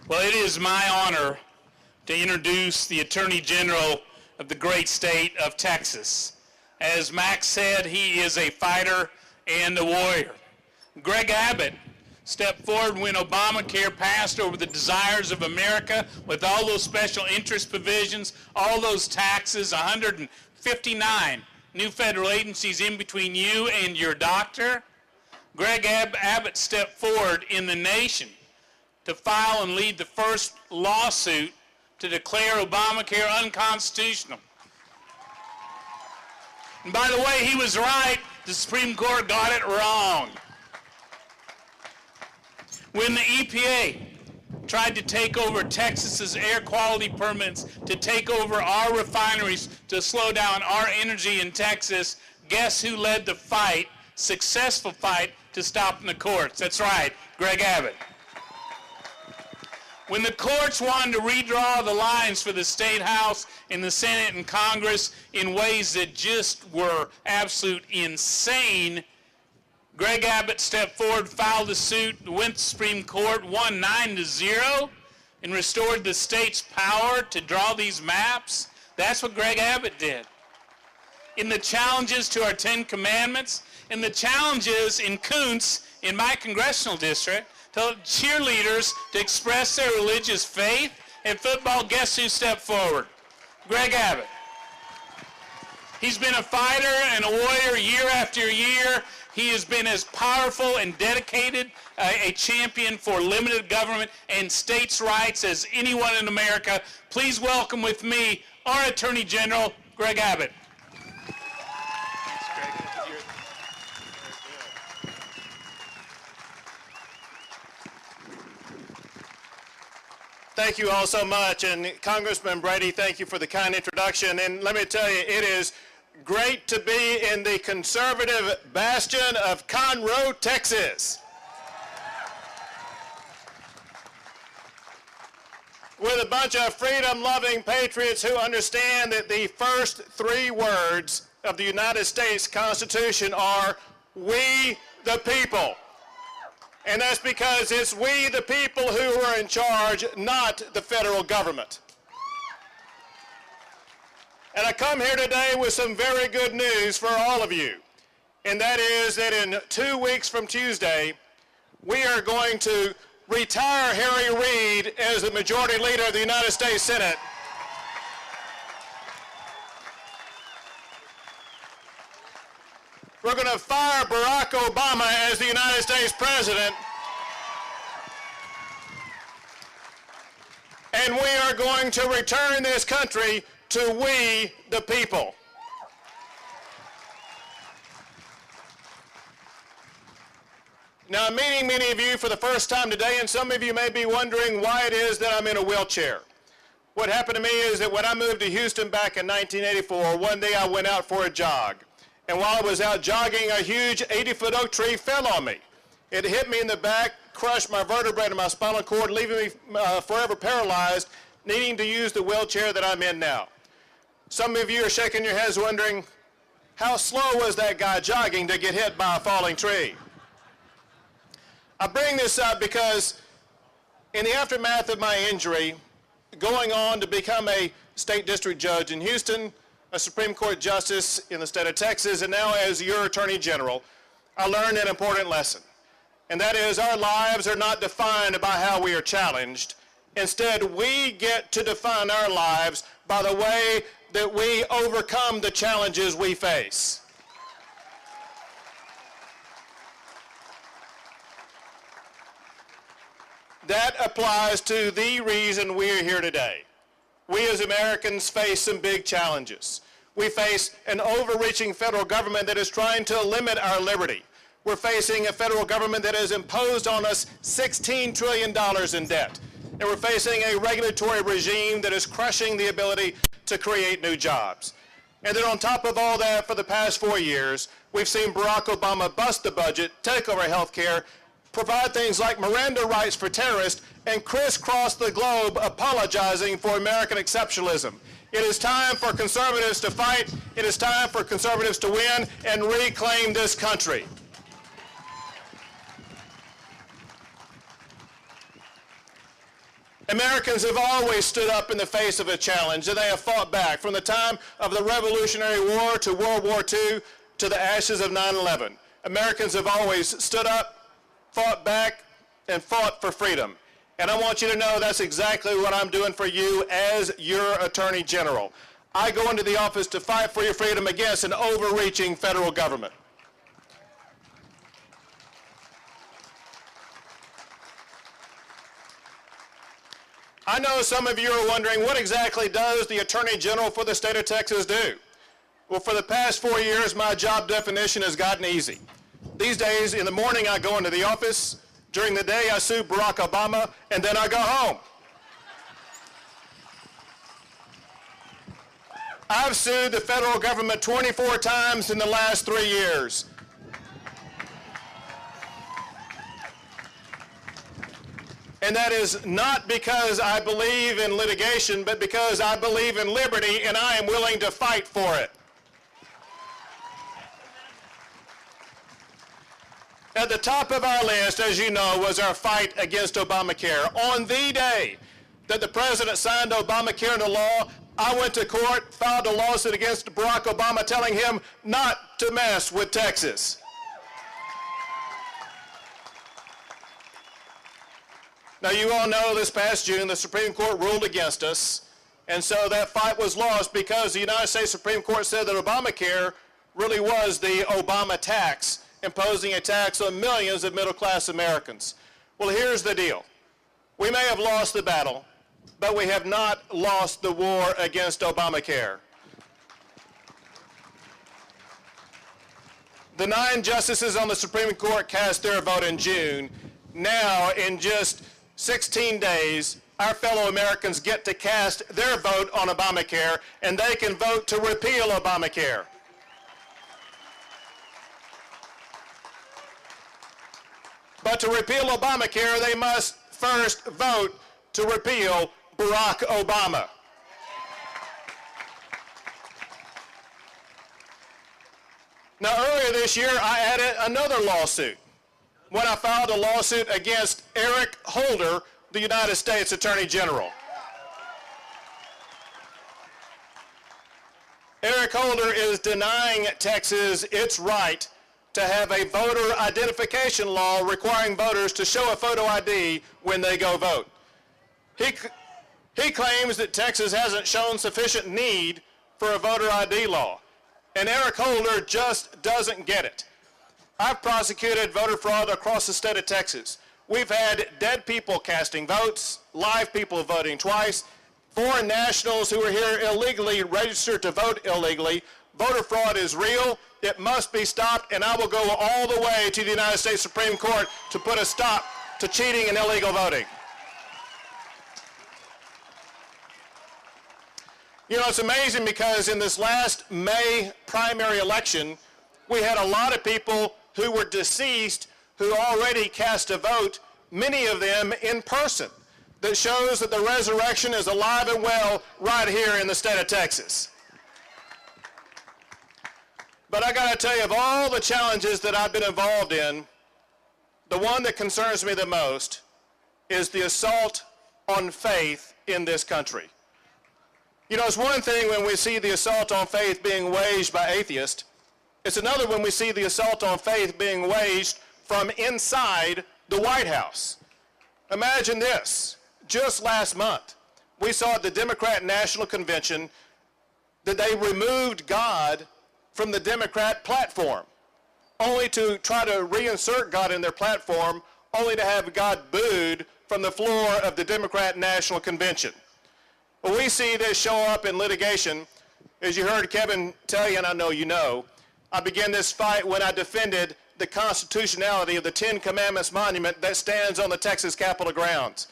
Well, it is my honor to introduce the Attorney General of the great state of Texas. As Max said, he is a fighter and a warrior. Greg Abbott stepped forward when Obamacare passed over the desires of America with all those special interest provisions, all those taxes, 159 new federal agencies in between you and your doctor. Greg Abbott stepped forward in the nation to file and lead the first lawsuit to declare Obamacare unconstitutional. And by the way, he was right. The Supreme Court got it wrong. When the EPA tried to take over Texas's air quality permits, to take over our refineries, to slow down our energy in Texas, guess who led the fight, successful fight, to stop in the courts? That's right, Greg Abbott. When the courts wanted to redraw the lines for the State House and the Senate and Congress in ways that just were absolute insane, Greg Abbott stepped forward, filed a suit, went to the Supreme Court, won 9-0, and restored the state's power to draw these maps. That's what Greg Abbott did. In the challenges to our 10 Commandments, in the challenges in Kuntz, in my congressional district, to cheerleaders to express their religious faith, and football, guess who stepped forward? Greg Abbott. He's been a fighter and a warrior year after year. He has been as powerful and dedicated a champion for limited government and states' rights as anyone in America. Please welcome with me our Attorney General, Greg Abbott. Thank you all so much, and Congressman Brady, thank you for the kind introduction. And let me tell you, it is great to be in the conservative bastion of Conroe, Texas, with a bunch of freedom-loving patriots who understand that the first 3 words of the United States Constitution are, "We the people." And that's because it's we, the people, who are in charge, not the federal government. And I come here today with some very good news for all of you. And that is that in 2 weeks from Tuesday, we are going to retire Harry Reid as the Majority Leader of the United States Senate. We're going to fire Barack Obama as the United States President. And we are going to return this country to we the people. Now, I'm meeting many of you for the first time today, and some of you may be wondering why it is that I'm in a wheelchair. What happened to me is that when I moved to Houston back in 1984, one day I went out for a jog. And while I was out jogging, a huge 80-foot oak tree fell on me. It hit me in the back, crushed my vertebrae and my spinal cord, leaving me forever paralyzed, needing to use the wheelchair that I'm in now. Some of you are shaking your heads wondering, how slow was that guy jogging to get hit by a falling tree? I bring this up because in the aftermath of my injury, going on to become a state district judge in Houston, a Supreme Court justice in the state of Texas, and now as your Attorney General, I learned an important lesson. And that is, our lives are not defined by how we are challenged. Instead, we get to define our lives by the way that we overcome the challenges we face. That applies to the reason we're here today. We as Americans face some big challenges. We face an overreaching federal government that is trying to limit our liberty. We're facing a federal government that has imposed on us $16 trillion in debt. And we're facing a regulatory regime that is crushing the ability to create new jobs. And then on top of all that, for the past 4 years, we've seen Barack Obama bust the budget, take over health care, provide things like Miranda rights for terrorists, and crisscross the globe apologizing for American exceptionalism. It is time for conservatives to fight. It is time for conservatives to win and reclaim this country. Americans have always stood up in the face of a challenge, and they have fought back from the time of the Revolutionary War to World War II to the ashes of 9/11. Americans have always stood up, fought back, and fought for freedom. And I want you to know that's exactly what I'm doing for you as your Attorney General. I go into the office to fight for your freedom against an overreaching federal government. I know some of you are wondering, what exactly does the Attorney General for the state of Texas do? Well, for the past 4 years, my job definition has gotten easy. These days, in the morning, I go into the office. During the day, I sue Barack Obama, and then I go home. I've sued the federal government 24 times in the last 3 years. And that is not because I believe in litigation, but because I believe in liberty, and I am willing to fight for it. At the top of our list, as you know, was our fight against Obamacare. On the day that the president signed Obamacare into law, I went to court, filed a lawsuit against Barack Obama telling him not to mess with Texas. Now, you all know this past June, the Supreme Court ruled against us, and so that fight was lost because the United States Supreme Court said that Obamacare really was the Obama tax, imposing a tax on millions of middle-class Americans. Well, here's the deal. We may have lost the battle, but we have not lost the war against Obamacare. The 9 justices on the Supreme Court cast their vote in June. Now, in just 16 days, our fellow Americans get to cast their vote on Obamacare, and they can vote to repeal Obamacare. But to repeal Obamacare, they must first vote to repeal Barack Obama. Now, earlier this year, I added another lawsuit when I filed a lawsuit against Eric Holder, the United States Attorney General. Eric Holder is denying Texas its right to have a voter identification law requiring voters to show a photo ID when they go vote. He claims that Texas hasn't shown sufficient need for a voter ID law, and Eric Holder just doesn't get it. I've prosecuted voter fraud across the state of Texas. We've had dead people casting votes, live people voting twice, foreign nationals who are here illegally registered to vote illegally. Voter fraud is real. It must be stopped, and I will go all the way to the United States Supreme Court to put a stop to cheating and illegal voting. You know, it's amazing because in this last May primary election, we had a lot of people who were deceased who already cast a vote, many of them in person, that shows that the resurrection is alive and well right here in the state of Texas. But I got to tell you, of all the challenges that I've been involved in, the one that concerns me the most is the assault on faith in this country. You know, it's one thing when we see the assault on faith being waged by atheists. It's another when we see the assault on faith being waged from inside the White House. Imagine this. Just last month, we saw at the Democrat National Convention that they removed God from the Democrat platform, only to try to reinsert God in their platform, only to have God booed from the floor of the Democrat National Convention. Well, we see this show up in litigation. As you heard Kevin tell you, and I know you know, I began this fight when I defended the constitutionality of the 10 Commandments monument that stands on the Texas Capitol grounds.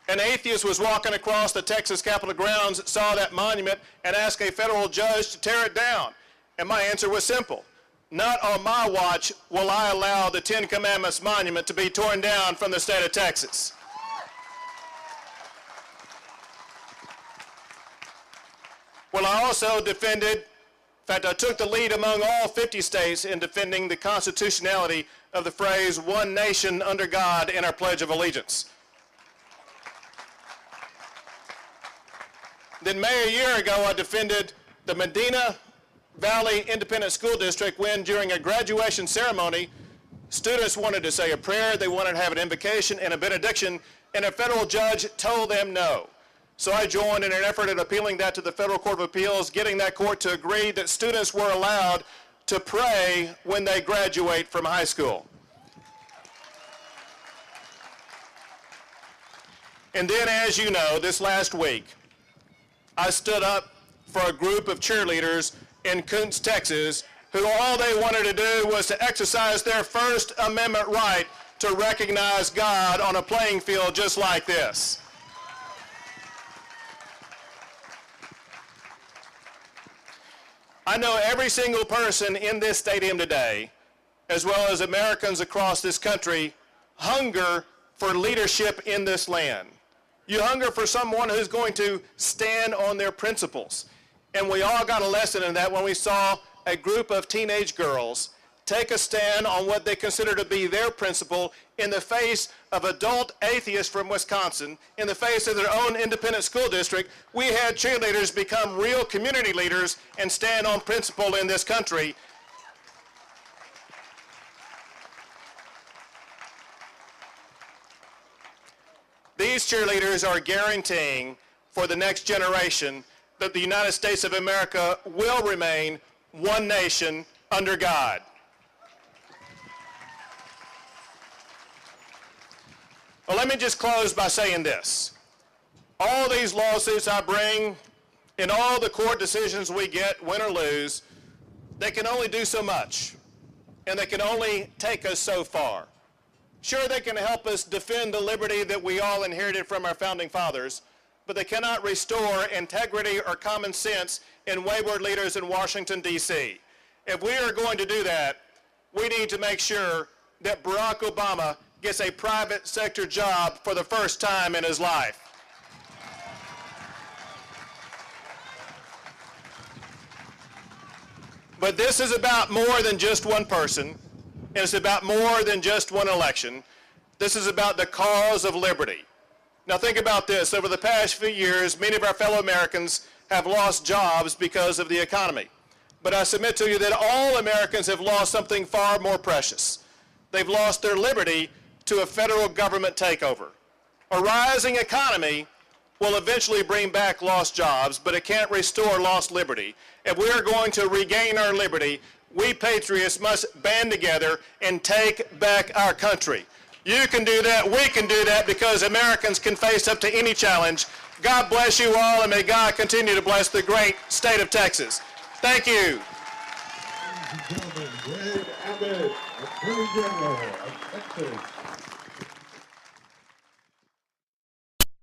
An atheist was walking across the Texas Capitol grounds, saw that monument, and asked a federal judge to tear it down. And my answer was simple. Not on my watch will I allow the 10 Commandments monument to be torn down from the state of Texas. Well, I also defended fact, I took the lead among all 50 states in defending the constitutionality of the phrase, "one nation under God," in our Pledge of Allegiance. Then May a year ago, I defended the Medina Valley Independent School District when, during a graduation ceremony, students wanted to say a prayer, they wanted to have an invocation and a benediction, and a federal judge told them no. So I joined in an effort at appealing that to the Federal Court of Appeals, getting that court to agree that students were allowed to pray when they graduate from high school. And then, as you know, this last week, I stood up for a group of cheerleaders in Kuntz, Texas, who all they wanted to do was to exercise their First Amendment right to recognize God on a playing field just like this. I know every single person in this stadium today, as well as Americans across this country, hunger for leadership in this land. You hunger for someone who's going to stand on their principles. And we all got a lesson in that when we saw a group of teenage girls take a stand on what they consider to be their principle in the face of adult atheists from Wisconsin, in the face of their own independent school district. We had cheerleaders become real community leaders and stand on principle in this country. These cheerleaders are guaranteeing for the next generation that the United States of America will remain one nation under God. Well, let me just close by saying this. All these lawsuits I bring and all the court decisions we get, win or lose, they can only do so much, and they can only take us so far. Sure, they can help us defend the liberty that we all inherited from our founding fathers, but they cannot restore integrity or common sense in wayward leaders in Washington, D.C. If we are going to do that, we need to make sure that Barack Obama gets a private sector job for the first time in his life. But this is about more than just one person, and it's about more than just one election. This is about the cause of liberty. Now think about this. Over the past few years, many of our fellow Americans have lost jobs because of the economy. But I submit to you that all Americans have lost something far more precious. They've lost their liberty to a federal government takeover. A rising economy will eventually bring back lost jobs, but it can't restore lost liberty. If we are going to regain our liberty, we patriots must band together and take back our country. You can do that, we can do that, because Americans can face up to any challenge. God bless you all, and may God continue to bless the great state of Texas. Thank you. Ladies and gentlemen, Greg Abbott, Attorney General of Texas.